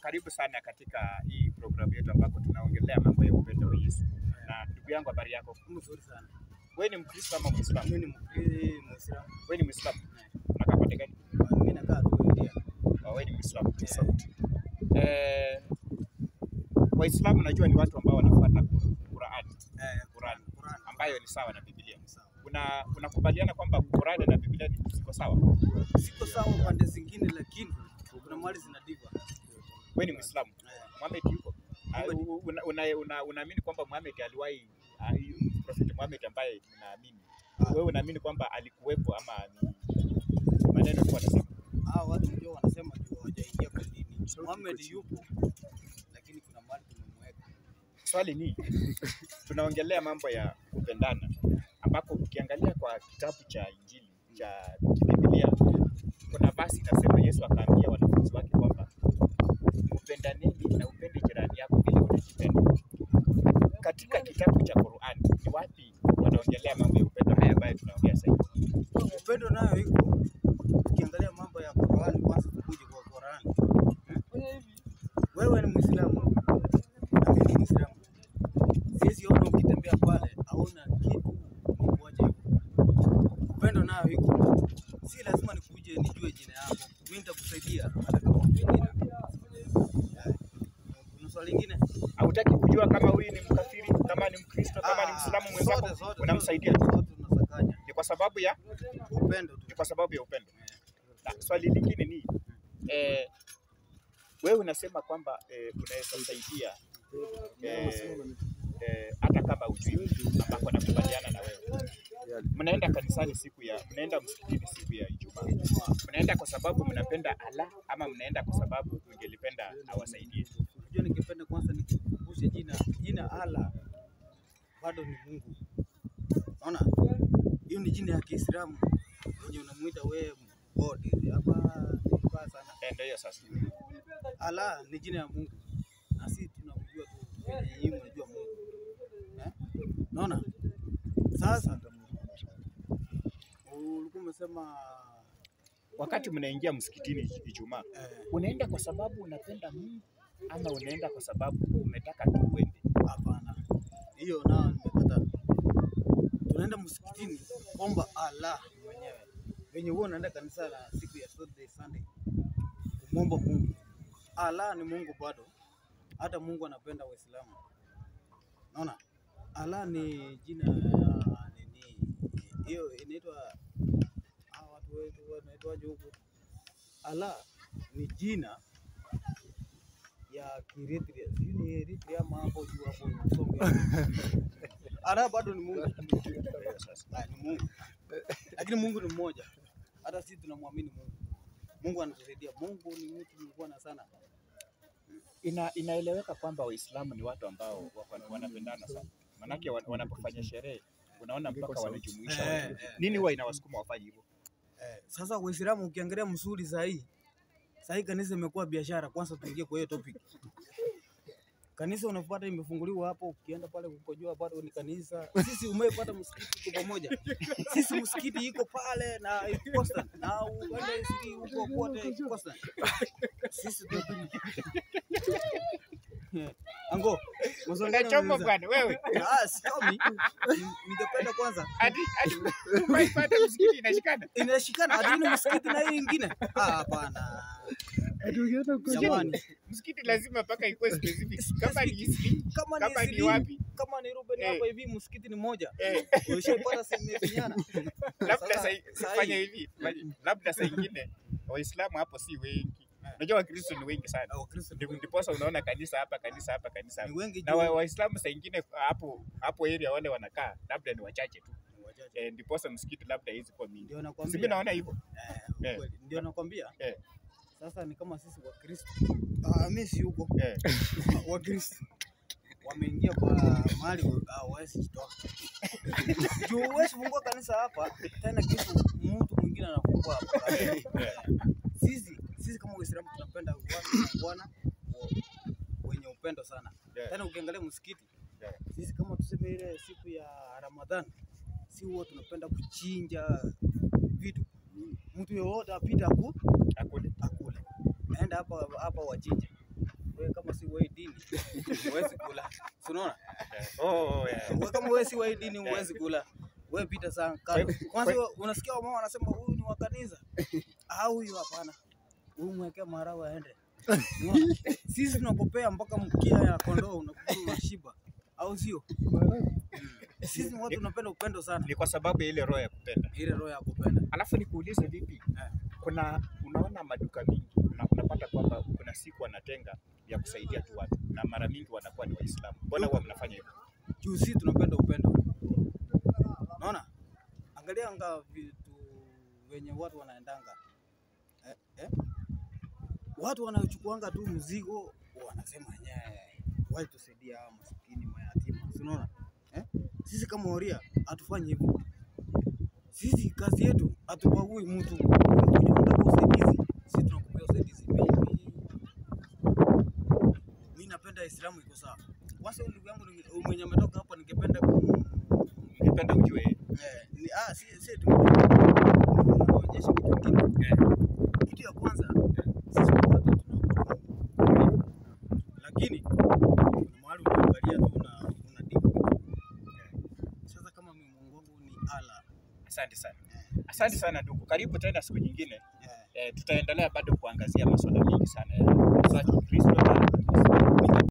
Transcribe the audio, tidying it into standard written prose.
Karibu sana katika hii programu yetu ambako tunaongelea mambo ya upendo wa Yesu. Na ndugu yangu, habari yako? Mzuri sana. Wewe ni Mkristo ama Muislamu? Mimi ni Muislamu. Wewe ni Muislamu? Unakaa pande gani? Mimi nakaa tu India. Wewe ni Muislamu. Waislamu najua ni watu ambao wanafuata Qur'an ambayo ni sawa na Biblia. Unakubaliana kwamba Qur'an na Biblia ziko sawa? Siko sawa pande zingine, lakini kuna mahali zinadiva. Wewe ni Muislamu. Muhammad yuko? Unaamini kwamba Muhammad aliwahi, Prophet Muhammad ambaye tunaamini, wewe unaamini kwamba alikuwepo ama ni maneno tu wanasema? Watu ndio wanasema tu hawajaingia kwa dini. Muhammad yupo, lakini kuna mahali tumemweka. Swali ni tunaongelea mambo ya kupendana, ambako ukiangalia kwa kitabu cha Injili cha Biblia kuna basi inasema Yesu akaambia wanafunzi wake kwamba upendaneni na upende jirani yako vile unajipenda. Katika kitabu cha Qur'an ni wapi wanaongelea mambo ya upendo haya ambayo tunaongea sasa? Upendo nayo iko. Ukiangalia mambo ya Qur'an, kwanza tukuje kwa Qur'an. Wewe ni Muislamu na mimi ni Muislamu. Sisi ona ukitembea pale hauna kitu ni moja hivyo. Upendo nayo iko. Si lazima nikuje nijue jina yako. Mimi nitakusaidia hata kama pengine. Kuna swali lingine? Hautaki kujua kama huyu ni mkafiri, kama ni Mkristo, kama ni Muislamu mwenzako, unamsaidia tu. Ni kwa sababu ya upendo tu. Ni kwa sababu ya upendo. Na swali lingine ni wewe unasema kwamba unaweza saidia hata kama hujui, ambako nakubaliana na wewe. Mnaenda kanisani mnaenda msikitini siku ya Ijumaa. Mnaenda kwa sababu mnapenda Allah ama mnaenda kwa sababu mngelipenda awasaidie? Unajua, ningependa kwanza nikukumbushe jina Allah bado ni Mungu. Unaona? Hiyo ni jina ya Kiislamu. Yenye unamuita wewe God. Hapa ni mbaya sana. Ndio hiyo sasa. Allah ni jina ya Mungu. Na sisi tunamjua tu. Yeye unajua Mungu. Unaona? Sasa ulikuwa umesema wakati mnaingia msikitini Ijumaa, unaenda kwa sababu unapenda Mungu ama unaenda kwa sababu umetaka tu uende? Hapana. Hiyo nao nimepata. Tunaenda msikitini kuomba Allah mwenyewe. Wenye huo unaenda kanisa la siku ya Sunday kumwomba Mungu. Allah ni Mungu bado. Hata Mungu anapenda Waislamu. Unaona? Allah ni jina nini? Hiyo inaitwa watu wetu wanaitwaje huko? Allah ni jina ya Kiritria. Ni Eritrea ama hapo juu hapo Songe. Allah bado ni Mungu. Ni Mungu. Lakini Mungu ni mmoja. Hata sisi tunamwamini Mungu. Mungu anatusaidia. Mungu ni mtu mkubwa sana. Inaeleweka kwamba Waislamu ni watu ambao wanapendana sana. Manake wanapofanya sherehe unaona mpaka wanajumuisha watu. Nini huwa inawasukuma wafanye hivyo? Sasa Waislamu ukiangalia msuri sahii kanisa imekuwa biashara. Kwanza tuingie kwa hiyo topic. Kanisa unafuata imefunguliwa hapo, ukienda pale ukojua bado ni kanisa. Sisi umepata msikiti kwa pamoja. Sisi msikiti iko pale na Costa na uende sisi huko kote Costa. Sisi tu Ango, unachoma bwana wewe. Sikomi. Ningependa kwanza hadi umeipata msikiti inashikana hadi ni msikiti na hii nyingine. Hapana. Jamani, msikiti lazima paka ikuwe specific. Kama ni Isli, kama ni wapi? Kama ni Ruben hapa hivi msikiti ni moja. Ushaipata semefinyana. Labda fanya hivi. Labda saa nyingine Waislamu hapo si wengi. Unajua Wakristo ni wengi sana. Ndiposa unaona kanisa hapa. Na Waislamu saa nyingine hapo area wale wanakaa labda ni wachache tu. Ndiposa msikiti labda hizi kwa mingi. Mimi naona hivyo. Ndio nakwambia. Sasa ni kama sisi Wakristo. Mimi si huko. Wakristo wameingia kwa mahali hawawezi kutoka. Juu huwezi fungua kanisa hapa tena kesho mtu mwingine anafungua hapa. Sisi kama Waislamu tunapenda Bwana wenye upendo sana. Tena ukiangalia msikiti, sisi kama tuseme ile siku ya Ramadhani, si huwa tunapenda kuchinja vitu. Mtu yoyote apita akule. waende hapa wachinje. Wewe kama si wa dini huwezi kula. Unaona? Wewe kama wewe si wa dini huwezi kula. Wewe pita sana. Kwanza unasikia wao wanasema huyu ni wa kanisa. Huyu hapana. Huyu mwekea marawa aende. Sisi tunakopea mpaka mkia ya kondoo unakula unashiba. Au sio? Sisi watu tunapenda upendo sana. Ni kwa sababu ya ile roho ya kupenda. Ile roho ya kupenda. Alafu nikuulize vipi? Unaona maduka mingi unapata kwamba kuna siku wanatenga ya kusaidia tu watu na mara mingi wanakuwa ni Waislamu. Mbona huwa mnafanya hivyo? Juu sisi tunapenda upendo. Unaona? Angalia vitu wenye watu wanaendanga. Watu wanachukuanga tu mzigo wanasema wale tusaidia hawa maskini mayatima. Unaona? Sisi kama Waria hatufanyi hivyo. Sisi kazi yetu hatubagui mtu. Unataka usaidizi, sisi tunakupea usaidizi. Mimi napenda Uislamu iko sawa. Kwanza ndugu yangu mwenye ametoka hapa ningependa ujue si tunaonyesha kitu kingine. Kitu ya kwanza sisi watu tunaabudu. Lakini mahali unaangalia tu una dini. Sasa kama Mungu wangu ni Allah. Asante sana. Asante sana ndugu. Karibu tena siku nyingine. Tutaendelea bado kuangazia masuala mengi sana ya Kristo.